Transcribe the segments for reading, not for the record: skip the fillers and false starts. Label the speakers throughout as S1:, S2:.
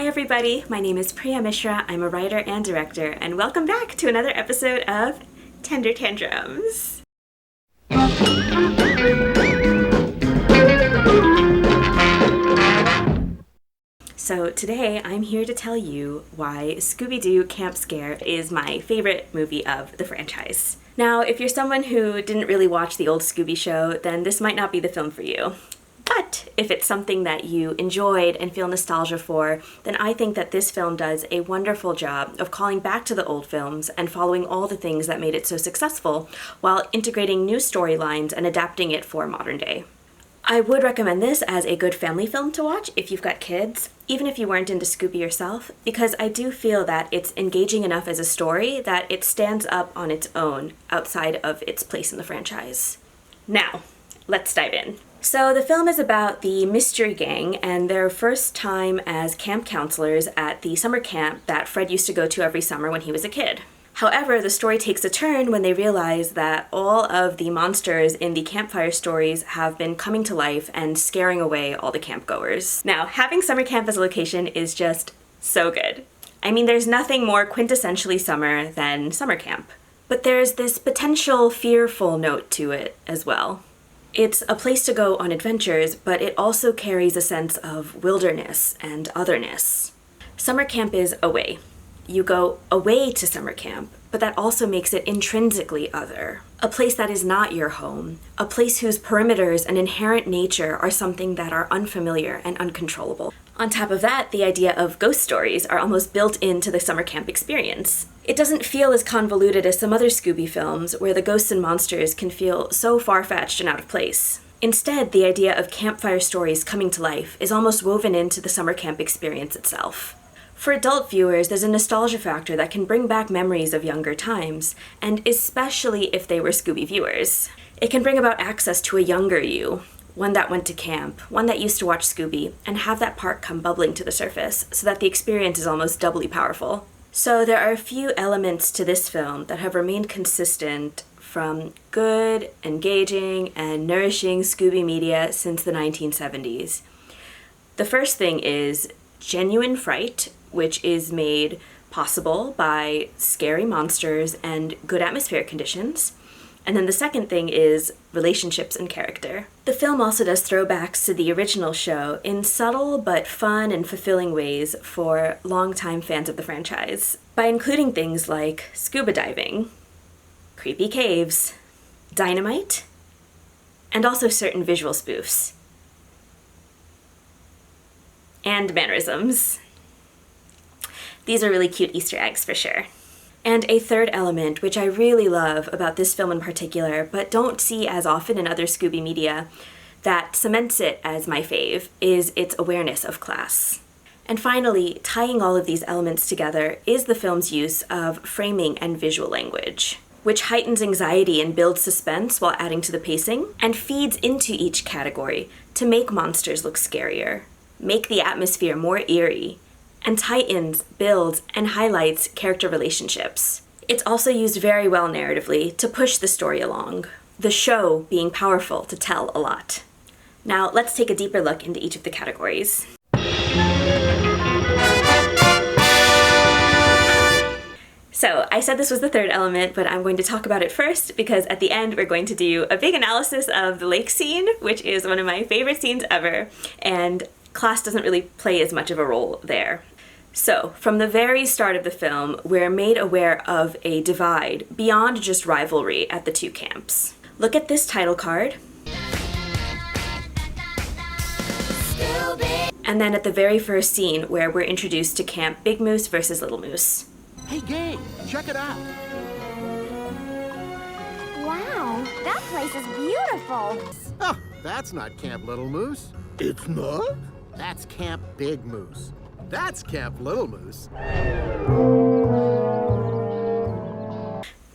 S1: Hi everybody, my name is Priya Mishra, I'm a writer and director, and welcome back to another episode of Tender Tantrums. So today I'm here to tell you why Scooby Doo Camp Scare is my favorite movie of the franchise. Now, if you're someone who didn't really watch the old Scooby show, then this might not be the film for you. But if it's something that you enjoyed and feel nostalgia for, then I think that this film does a wonderful job of calling back to the old films and following all the things that made it so successful while integrating new storylines and adapting it for modern day. I would recommend this as a good family film to watch if you've got kids, even if you weren't into Scooby yourself, because I do feel that it's engaging enough as a story that it stands up on its own outside of its place in the franchise. Now, let's dive in. So the film is about the Mystery Gang and their first time as camp counselors at the summer camp that Fred used to go to every summer when he was a kid. However, the story takes a turn when they realize that all of the monsters in the campfire stories have been coming to life and scaring away all the campgoers. Now, having summer camp as a location is just so good. I mean, there's nothing more quintessentially summer than summer camp. But there's this potential fearful note to it as well. It's a place to go on adventures, but it also carries a sense of wilderness and otherness. Summer camp is away. You go away to summer camp, but that also makes it intrinsically other. A place that is not your home, a place whose perimeters and inherent nature are something that are unfamiliar and uncontrollable. On top of that, the idea of ghost stories are almost built into the summer camp experience. It doesn't feel as convoluted as some other Scooby films, where the ghosts and monsters can feel so far-fetched and out of place. Instead, the idea of campfire stories coming to life is almost woven into the summer camp experience itself. For adult viewers, there's a nostalgia factor that can bring back memories of younger times, and especially if they were Scooby viewers. It can bring about access to a younger you, one that went to camp, one that used to watch Scooby, and have that part come bubbling to the surface, so that the experience is almost doubly powerful. So there are a few elements to this film that have remained consistent from good, engaging, and nourishing Scooby media since the 1970s. The first thing is genuine fright, which is made possible by scary monsters and good atmospheric conditions. And then the second thing is relationships and character. The film also does throwbacks to the original show in subtle but fun and fulfilling ways for longtime fans of the franchise, by including things like scuba diving, creepy caves, dynamite, and also certain visual spoofs. And mannerisms. These are really cute Easter eggs for sure. And a third element, which I really love about this film in particular, but don't see as often in other Scooby media, that cements it as my fave, is its awareness of class. And finally, tying all of these elements together is the film's use of framing and visual language, which heightens anxiety and builds suspense while adding to the pacing, and feeds into each category to make monsters look scarier, make the atmosphere more eerie, and tightens, builds, and highlights character relationships. It's also used very well narratively to push the story along, the show being powerful to tell a lot. Now, let's take a deeper look into each of the categories. So, I said this was the third element, but I'm going to talk about it first because at the end we're going to do a big analysis of the lake scene, which is one of my favorite scenes ever, and class doesn't really play as much of a role there. So, from the very start of the film, we're made aware of a divide beyond just rivalry at the two camps. Look at this title card. And then at the very first scene where we're introduced to Camp Big Moose versus Little Moose.
S2: Hey gang, check it out.
S3: Wow, that place is beautiful.
S2: Oh, that's not Camp Little Moose. It's not? That's Camp Big Moose. That's Camp Little Moose.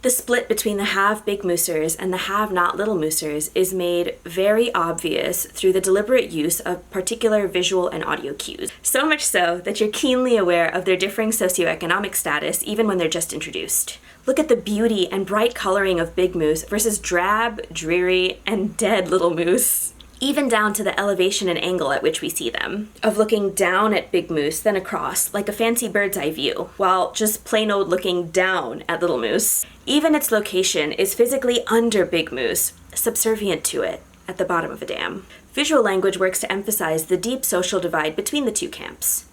S1: The split between the have Big Moosers and the have not Little Moosers is made very obvious through the deliberate use of particular visual and audio cues. So much so that you're keenly aware of their differing socioeconomic status even when they're just introduced. Look at the beauty and bright coloring of Big Moose versus drab, dreary, and dead Little Moose. even down to the elevation and angle at which we see them, of looking down at Big Moose, then across, like a fancy bird's eye view, while just plain old looking down at Little Moose. Even its location is physically under Big Moose, subservient to it, at the bottom of a dam. Visual language works to emphasize the deep social divide between the two camps,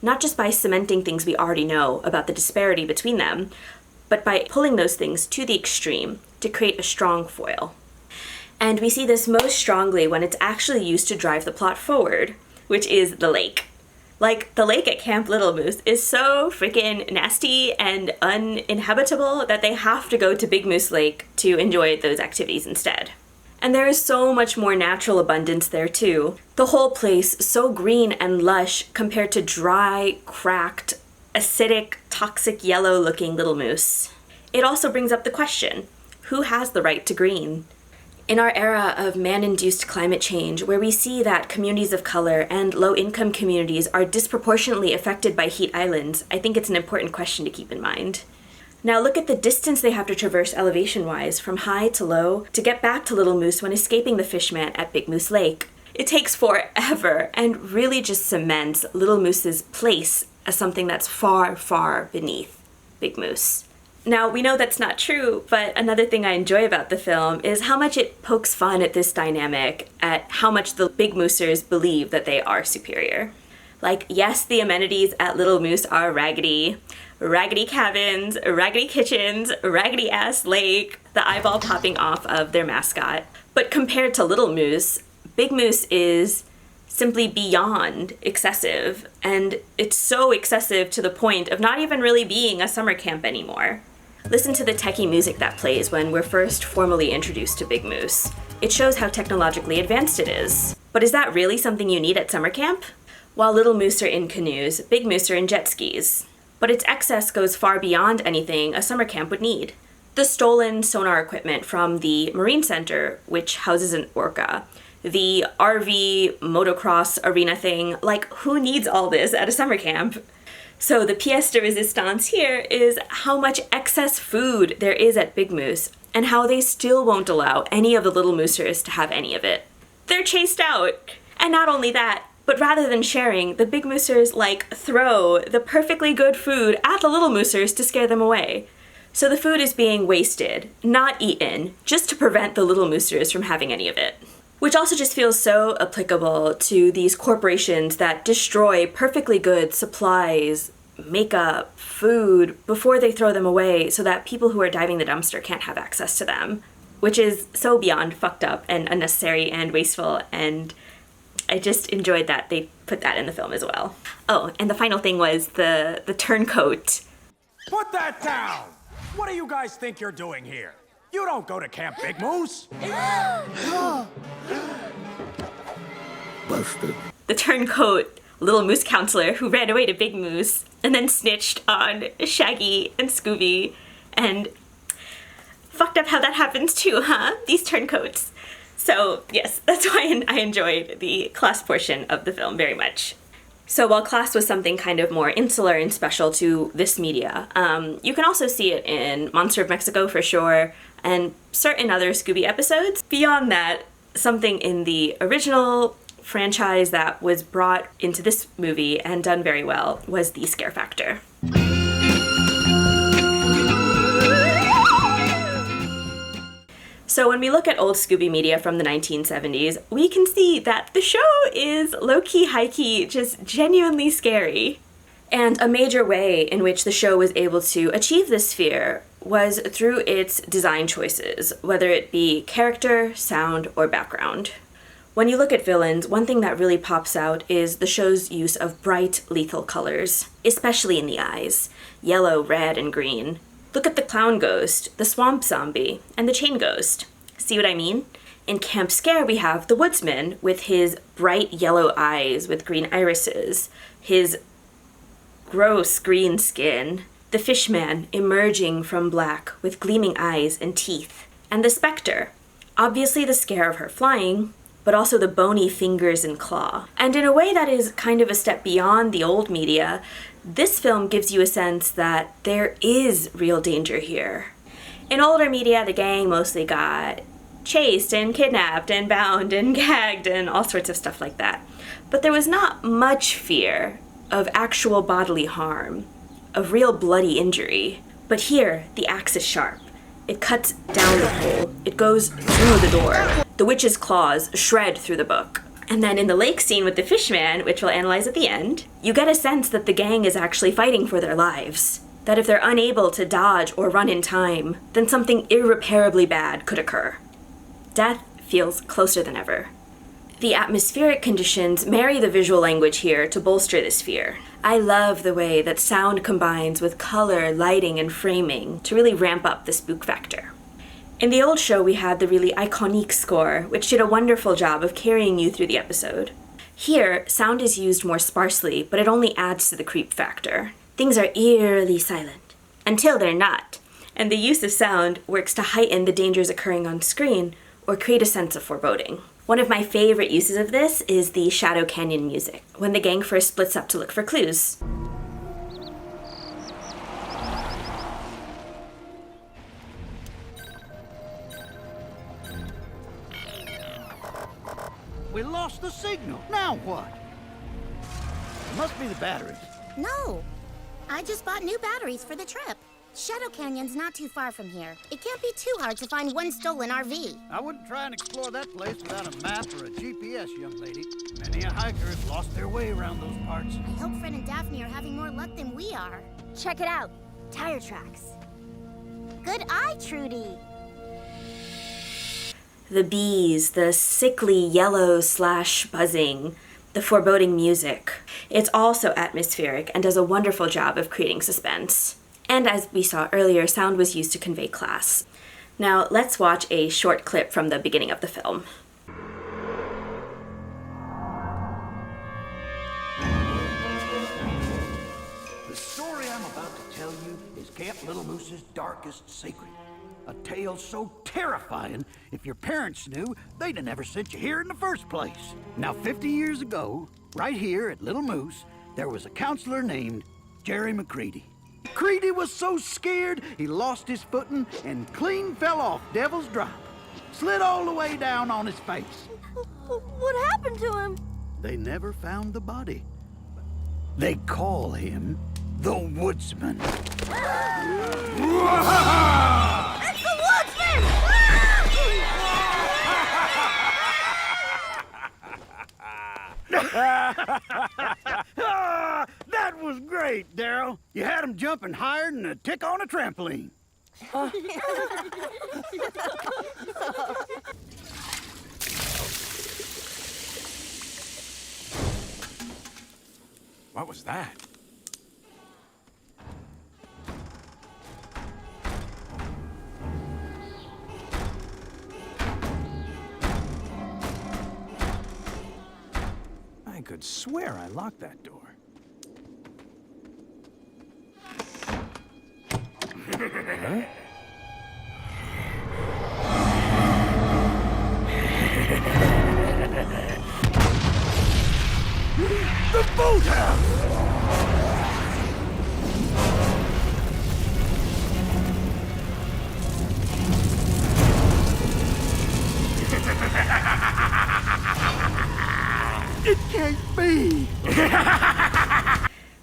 S1: not just by cementing things we already know about the disparity between them, but by pulling those things to the extreme to create a strong foil. And we see this most strongly when it's actually used to drive the plot forward, which is the lake. Like, the lake at Camp Little Moose is so freaking nasty and uninhabitable that they have to go to Big Moose Lake to enjoy those activities instead. And there is so much more natural abundance there too. The whole place so green and lush compared to dry, cracked, acidic, toxic yellow-looking Little Moose. It also brings up the question, who has the right to green? In our era of man-induced climate change, where we see that communities of color and low-income communities are disproportionately affected by heat islands, I think it's an important question to keep in mind. Now look at the distance they have to traverse elevation-wise, from high to low, to get back to Little Moose when escaping the fishman at Big Moose Lake. It takes forever and really just cements Little Moose's place as something that's far, far beneath Big Moose. Now, we know that's not true, but another thing I enjoy about the film is how much it pokes fun at this dynamic, at how much the Big Moosers believe that they are superior. Like, yes, the amenities at Little Moose are raggedy. Raggedy cabins, raggedy kitchens, raggedy-ass lake, the eyeball popping off of their mascot. But compared to Little Moose, Big Moose is simply beyond excessive, and it's so excessive to the point of not even really being a summer camp anymore. Listen to the techie music that plays when we're first formally introduced to Big Moose. It shows how technologically advanced it is. But is that really something you need at summer camp? While Little Moose are in canoes, Big Moose are in jet skis. But its excess goes far beyond anything a summer camp would need. The stolen sonar equipment from the Marine Center, which houses an orca, the RV motocross arena thing, like, who needs all this at a summer camp? So the pièce de résistance here is how much excess food there is at Big Moose, and how they still won't allow any of the Little Moosers to have any of it. They're chased out! And not only that, but rather than sharing, the Big Moosers, like, throw the perfectly good food at the Little Moosers to scare them away. So the food is being wasted, not eaten, just to prevent the Little Moosers from having any of it. Which also just feels so applicable to these corporations that destroy perfectly good supplies, makeup, food, before they throw them away so that people who are diving the dumpster can't have access to them. Which is so beyond fucked up and unnecessary and wasteful, and I just enjoyed that they put that in the film as well. Oh, and the final thing was the turncoat.
S4: Put that down! What do you guys think you're doing here? You don't go to Camp Big Moose!
S2: Busted.
S1: The turncoat Little Moose counselor who ran away to Big Moose and then snitched on Shaggy and Scooby, and fucked up how that happens too, huh? These turncoats. So yes, that's why I enjoyed the class portion of the film very much. So while class was something kind of more insular and special to this media, you can also see it in Monster of Mexico for sure, and certain other Scooby episodes. Beyond that, something in the original franchise that was brought into this movie and done very well was the scare factor. So when we look at old Scooby media from the 1970s, we can see that the show is low-key, high-key, just genuinely scary. And a major way in which the show was able to achieve this fear was through its design choices, whether it be character, sound, or background. When you look at villains, one thing that really pops out is the show's use of bright, lethal colors, especially in the eyes, yellow, red, and green. Look at the clown ghost, the swamp zombie, and the chain ghost. See what I mean? In Camp Scare, we have the woodsman with his bright yellow eyes with green irises, his gross green skin, the fishman emerging from black with gleaming eyes and teeth, and the specter, obviously the scare of her flying, but also the bony fingers and claw. And in a way that is kind of a step beyond the old media, this film gives you a sense that there is real danger here. In older media, the gang mostly got chased and kidnapped and bound and gagged and all sorts of stuff like that. But there was not much fear of actual bodily harm, of real bloody injury. But here, the axe is sharp. It cuts down the hole. It goes through the door. The witch's claws shred through the book. And then in the lake scene with the fishman, which we'll analyze at the end, you get a sense that the gang is actually fighting for their lives. That if they're unable to dodge or run in time, then something irreparably bad could occur. Death feels closer than ever. The atmospheric conditions marry the visual language here to bolster this fear. I love the way that sound combines with color, lighting, and framing to really ramp up the spook factor. In the old show, we had the really iconic score, which did a wonderful job of carrying you through the episode. Here, sound is used more sparsely, but it only adds to the creep factor. Things are eerily silent, until they're not, and the use of sound works to heighten the dangers occurring on screen or create a sense of foreboding. One of my favorite uses of this is the Shadow Canyon music, when the gang first splits up to look for clues.
S5: We lost the signal. Now what? It must be the batteries.
S6: No, I just bought new batteries for the trip. Shadow Canyon's not too far from here. It can't be too hard to find one stolen RV.
S5: I wouldn't try and explore that place without a map or a GPS, young lady. Many a hiker has lost their way around those parts.
S6: I hope Fred and Daphne are having more luck than we are.
S3: Check it out. Tire tracks.
S6: Good eye, Trudy.
S1: The bees, the sickly yellow / buzzing, the foreboding music. It's also atmospheric and does a wonderful job of creating suspense. And as we saw earlier, sound was used to convey class. Now let's watch a short clip from the beginning of the film.
S5: The story I'm about to tell you is Camp Little Moose's darkest secret. A tale so terrifying, if your parents knew, they'd have never sent you here in the first place. Now, 50 years ago, right here at Little Moose, there was a counselor named Jerry McCready. McCready was so scared, he lost his footing and clean fell off Devil's Drop. Slid all the way down on his face.
S3: What happened to him?
S5: They never found the body. They call him the Woodsman.
S3: It's the Woodsman!
S5: That was great, Daryl. You had him jumping higher than a tick on a trampoline.
S4: What was that? I could swear I locked that door. Huh?
S5: The boathouse! It can't be!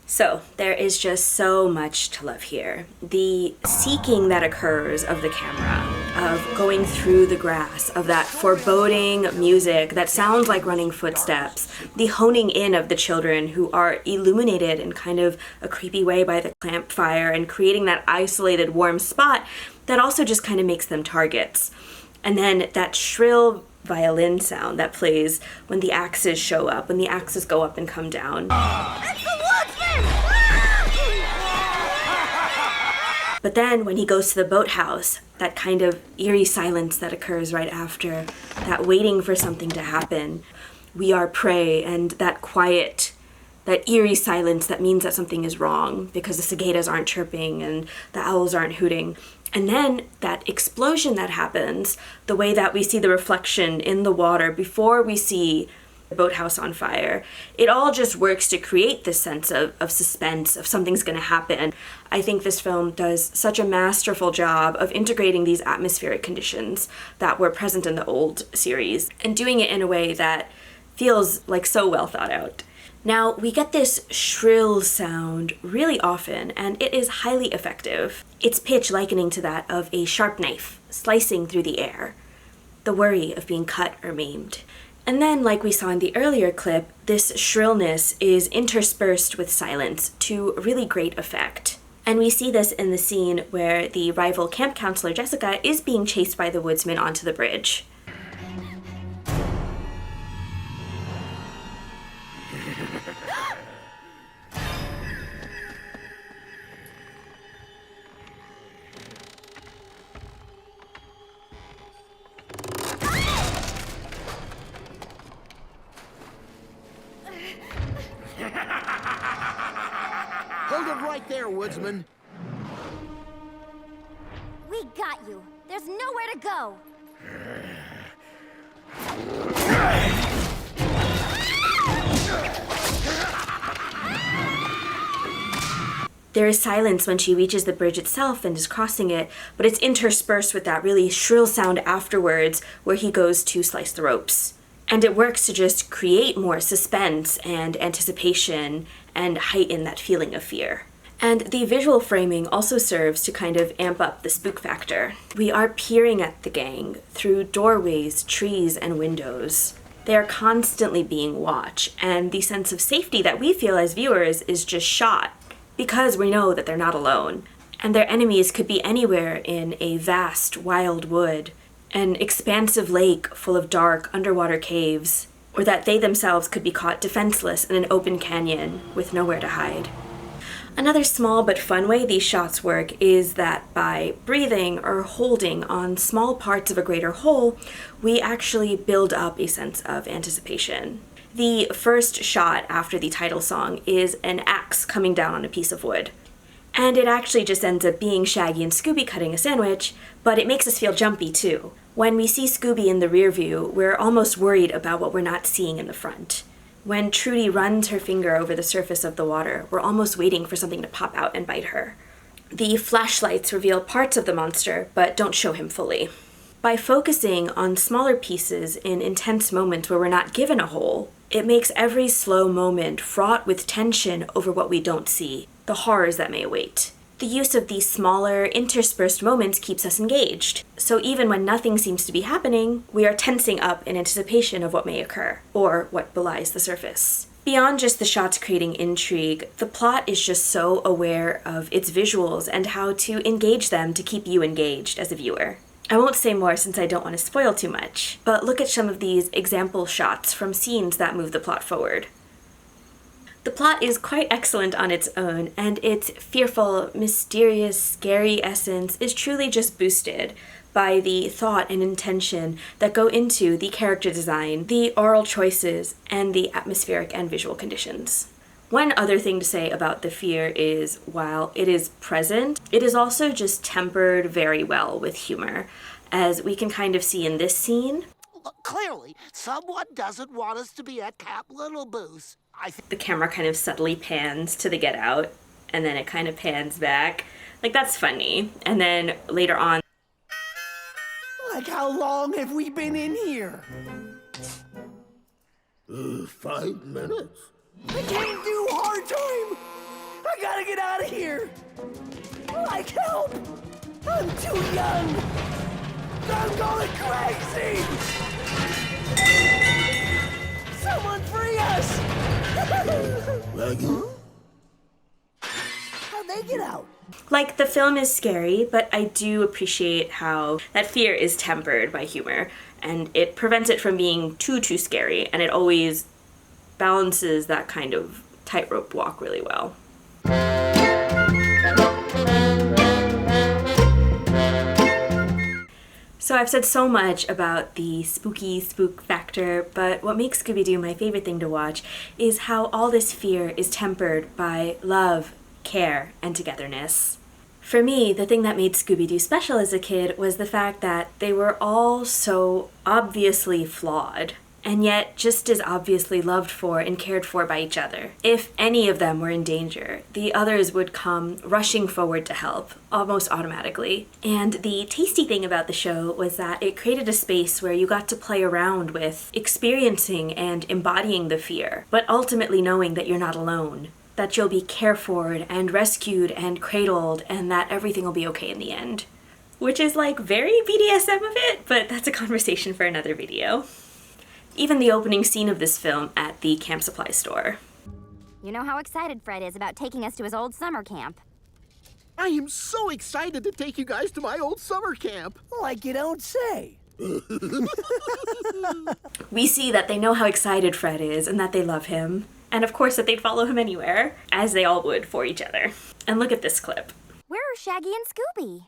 S1: So, there is just so much to love here. The seeking that occurs of the camera, of going through the grass, of that foreboding music that sounds like running footsteps, the honing in of the children who are illuminated in kind of a creepy way by the campfire and creating that isolated warm spot that also just kind of makes them targets. And then that shrill violin sound that plays when the axes show up, when the axes go up and come down.
S3: It's the Woodsman!
S1: But then when he goes to the boathouse, that kind of eerie silence that occurs right after, that waiting for something to happen, we are prey, and that quiet, that eerie silence that means that something is wrong because the cicadas aren't chirping and the owls aren't hooting. And then that explosion that happens, the way that we see the reflection in the water before we see the boathouse on fire. It all just works to create this sense of suspense, of something's gonna happen. I think this film does such a masterful job of integrating these atmospheric conditions that were present in the old series and doing it in a way that feels like so well thought out. Now, we get this shrill sound really often, and it is highly effective. Its pitch likening to that of a sharp knife slicing through the air. The worry of being cut or maimed. And then, like we saw in the earlier clip, this shrillness is interspersed with silence to really great effect. And we see this in the scene where the rival camp counselor Jessica is being chased by the woodsman onto the bridge.
S2: Hold it right there, woodsman.
S3: We got you. There's nowhere to go.
S1: There is silence when she reaches the bridge itself and is crossing it, but it's interspersed with that really shrill sound afterwards where he goes to slice the ropes. And it works to just create more suspense and anticipation and heighten that feeling of fear. And the visual framing also serves to kind of amp up the spook factor. We are peering at the gang through doorways, trees, and windows. They are constantly being watched, and the sense of safety that we feel as viewers is just shot because we know that they're not alone. And their enemies could be anywhere in a vast, wild wood, an expansive lake full of dark underwater caves, or that they themselves could be caught defenseless in an open canyon with nowhere to hide. Another small but fun way these shots work is that by breathing or holding on small parts of a greater whole, we actually build up a sense of anticipation. The first shot after the title song is an axe coming down on a piece of wood. And it actually just ends up being Shaggy and Scooby cutting a sandwich, but it makes us feel jumpy too. When we see Scooby in the rear view, we're almost worried about what we're not seeing in the front. When Trudy runs her finger over the surface of the water, we're almost waiting for something to pop out and bite her. The flashlights reveal parts of the monster, but don't show him fully. By focusing on smaller pieces in intense moments where we're not given a whole, it makes every slow moment fraught with tension over what we don't see, the horrors that may await. The use of these smaller, interspersed moments keeps us engaged. So even when nothing seems to be happening, we are tensing up in anticipation of what may occur, or what belies the surface. Beyond just the shots creating intrigue, the plot is just so aware of its visuals and how to engage them to keep you engaged as a viewer. I won't say more since I don't want to spoil too much, but look at some of these example shots from scenes that move the plot forward. The plot is quite excellent on its own, and its fearful, mysterious, scary essence is truly just boosted by the thought and intention that go into the character design, the oral choices, and the atmospheric and visual conditions. One other thing to say about the fear is, while it is present, it is also just tempered very well with humor, as we can kind of see in this scene.
S7: Clearly, someone doesn't want us to be at Camp Little Moose.
S1: The camera kind of subtly pans to the Get Out, and then it kind of pans back. Like, that's funny. And then later on...
S7: Like, how long have we been in here?
S2: 5 minutes.
S7: I can't do hard time! I gotta get out of here! Like, help! I'm too young! I'm going crazy! Someone free us!
S2: Maggie?
S7: How'd they get out?
S1: Like, the film is scary, but I do appreciate how that fear is tempered by humor, and it prevents it from being too scary, and it always balances that kind of tightrope walk really well. So I've said so much about the spooky spook factor, but what makes Scooby Doo my favorite thing to watch is how all this fear is tempered by love, care, and togetherness. For me, the thing that made Scooby Doo special as a kid was the fact that they were all so obviously flawed. and yet just as obviously loved for and cared for by each other. If any of them were in danger, the others would come rushing forward to help, almost automatically. And the tasty thing about the show was that it created a space where you got to play around with experiencing and embodying the fear, but ultimately knowing that you're not alone, that you'll be cared for and rescued and cradled, and that everything will be okay in the end. Which is like very BDSM of it, but that's a conversation for another video. Even the opening scene of this film at the camp supply store.
S3: You know how excited Fred is about taking us to his old summer camp.
S2: I am so excited to take you guys to my old summer camp.
S7: Like you don't say.
S1: We see that they know how excited Fred is and that they love him. And of course that they'd follow him anywhere, as they all would for each other. And look at this clip.
S3: Where are Shaggy and Scooby?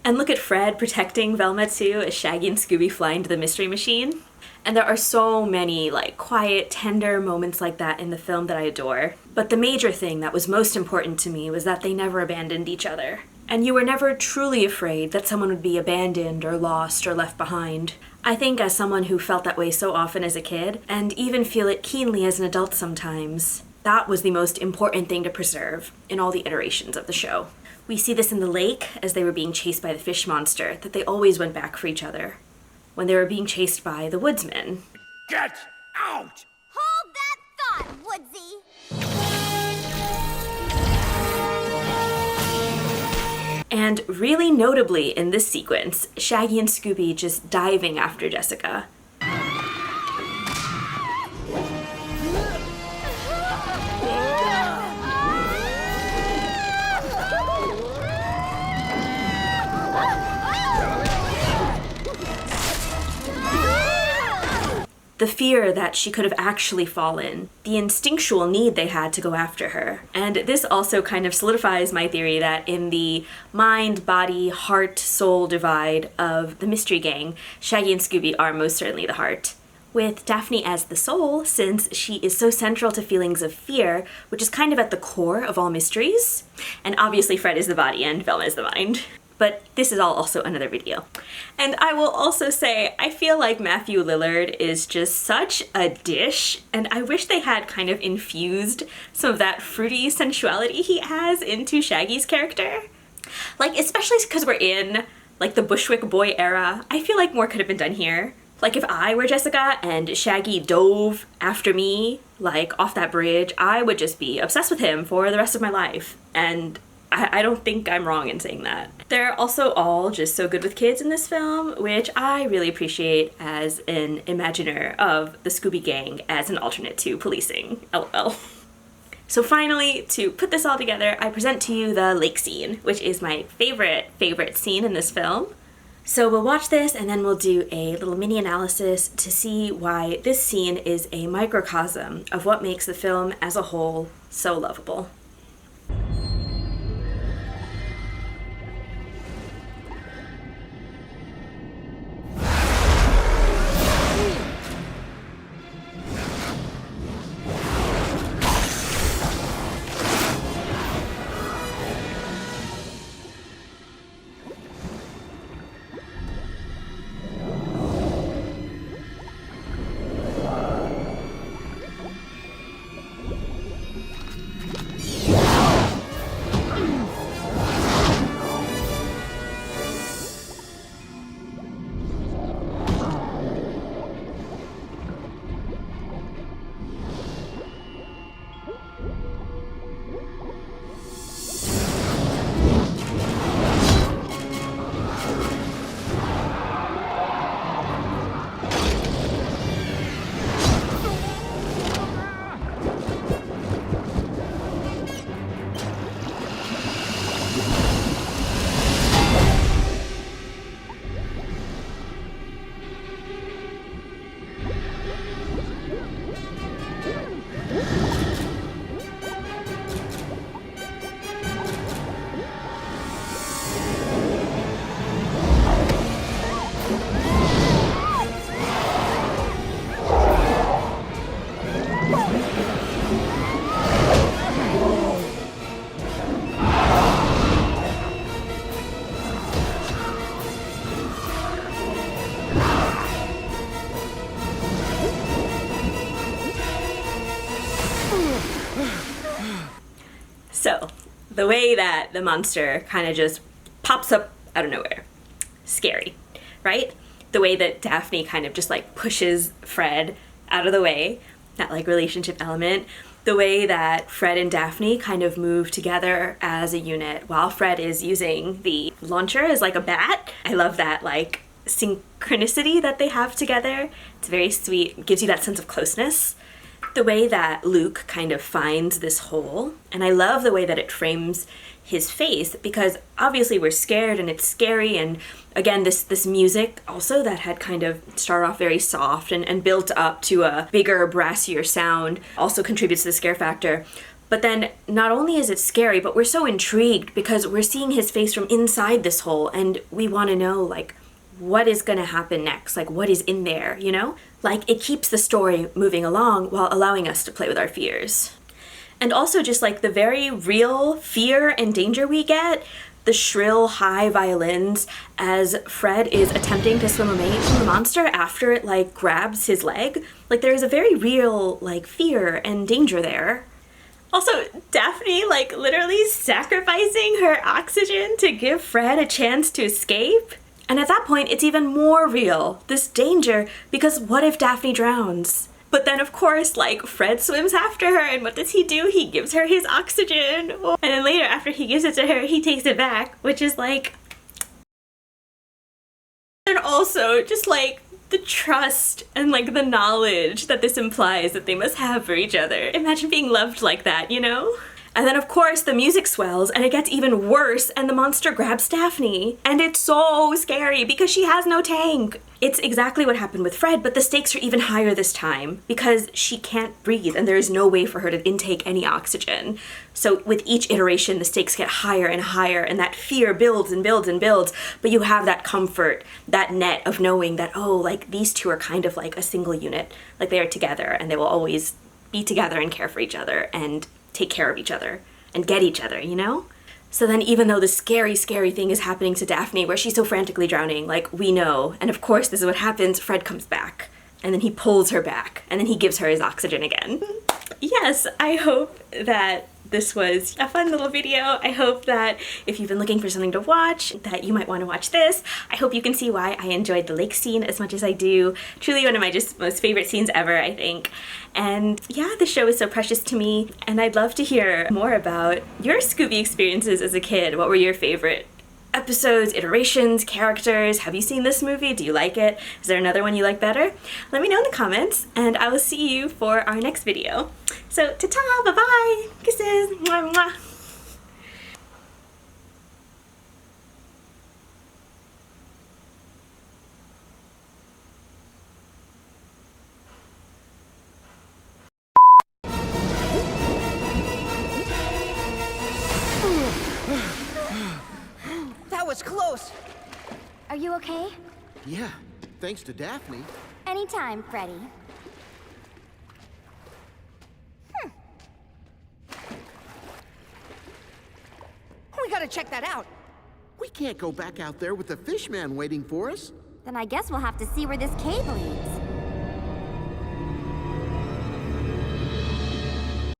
S1: And look at Fred protecting Velma too as Shaggy and Scooby fly into the Mystery Machine. And there are so many like quiet, tender moments like that in the film that I adore. But the major thing that was most important to me was that they never abandoned each other. And you were never truly afraid that someone would be abandoned or lost or left behind. I think as someone who felt that way so often as a kid, and even feel it keenly as an adult sometimes, that was the most important thing to preserve in all the iterations of the show. We see this in the lake as they were being chased by the fish monster, that they always went back for each other. When they were being chased by the woodsman.
S4: Get out!
S3: Hold that thought, Woodsy!
S1: And really notably in this sequence, Shaggy and Scooby just diving after Jessica. The fear that she could have actually fallen, the instinctual need they had to go after her. And this also kind of solidifies my theory that in the mind, body, heart, soul divide of the Mystery Gang, Shaggy and Scooby are most certainly the heart. With Daphne as the soul, since she is so central to feelings of fear, which is kind of at the core of all mysteries. And obviously Fred is the body and Velma is the mind. But this is all also another video. And I will also say, I feel like Matthew Lillard is just such a dish, and I wish they had kind of infused some of that fruity sensuality he has into Shaggy's character. Like, especially because we're in, like, the Bushwick boy era, I feel like more could have been done here. Like, if I were Jessica and Shaggy dove after me, like, off that bridge, I would just be obsessed with him for the rest of my life. And I don't think I'm wrong in saying that. They're also all just so good with kids in this film, which I really appreciate as an imaginer of the Scooby Gang as an alternate to policing. LOL. So finally, to put this all together, I present to you the lake scene, which is my favorite scene in this film. So we'll watch this and then we'll do a little mini analysis to see why this scene is a microcosm of what makes the film as a whole so lovable. So, the way that the monster kind of just pops up out of nowhere. Scary, right? The way that Daphne kind of just like pushes Fred out of the way, that like relationship element. The way that Fred and Daphne kind of move together as a unit while Fred is using the launcher as like a bat. I love that like synchronicity that they have together. It's very sweet, it gives you that sense of closeness. The way that Luke kind of finds this hole, and I love the way that it frames his face, because obviously we're scared and it's scary, and again this music also that had kind of started off very soft and built up to a bigger, brassier sound also contributes to the scare factor. But then not only is it scary, but we're so intrigued because we're seeing his face from inside this hole, and we want to know like what is going to happen next, like what is in there, you know? Like it keeps the story moving along while allowing us to play with our fears. And also just like the very real fear and danger we get, the shrill high violins as Fred is attempting to swim away from the monster after it like grabs his leg. Like there's a very real like fear and danger there. Also, Daphne like literally sacrificing her oxygen to give Fred a chance to escape. And at that point, it's even more real, this danger, because what if Daphne drowns? But then, of course, like, Fred swims after her, and what does he do? He gives her his oxygen. And then later, after he gives it to her, he takes it back, which is like... And also, just like, the trust and like the knowledge that this implies that they must have for each other. Imagine being loved like that, you know? And then of course the music swells and it gets even worse and the monster grabs Daphne. And it's so scary because she has no tank. It's exactly what happened with Fred, but the stakes are even higher this time because she can't breathe and there is no way for her to intake any oxygen. So with each iteration, the stakes get higher and higher and that fear builds and builds and builds, but you have that comfort, that net of knowing that, oh, like these two are kind of like a single unit, like they are together and they will always be together and care for each other and take care of each other and get each other, you know? So then even though the scary, scary thing is happening to Daphne where she's so frantically drowning, like we know, and of course this is what happens, Fred comes back and then he pulls her back and then he gives her his oxygen again. Yes, I hope that this was a fun little video. I hope that if you've been looking for something to watch, that you might want to watch this. I hope you can see why I enjoyed the lake scene as much as I do. Truly one of my just most favorite scenes ever, I think. And yeah, the show is so precious to me, and I'd love to hear more about your Scooby experiences as a kid. What were your favorite episodes, iterations, characters? Have you seen this movie? Do you like it? Is there another one you like better? Let me know in the comments, and I will see you for our next video. So, ta-ta, bye-bye, kisses, mwah, mwah.
S7: That was close.
S3: Are you okay?
S2: Yeah, thanks to Daphne.
S3: Anytime, Freddy.
S7: We gotta check that out.
S2: We can't go back out there with the fish man waiting for us.
S3: Then I guess we'll have to see where this cave leads.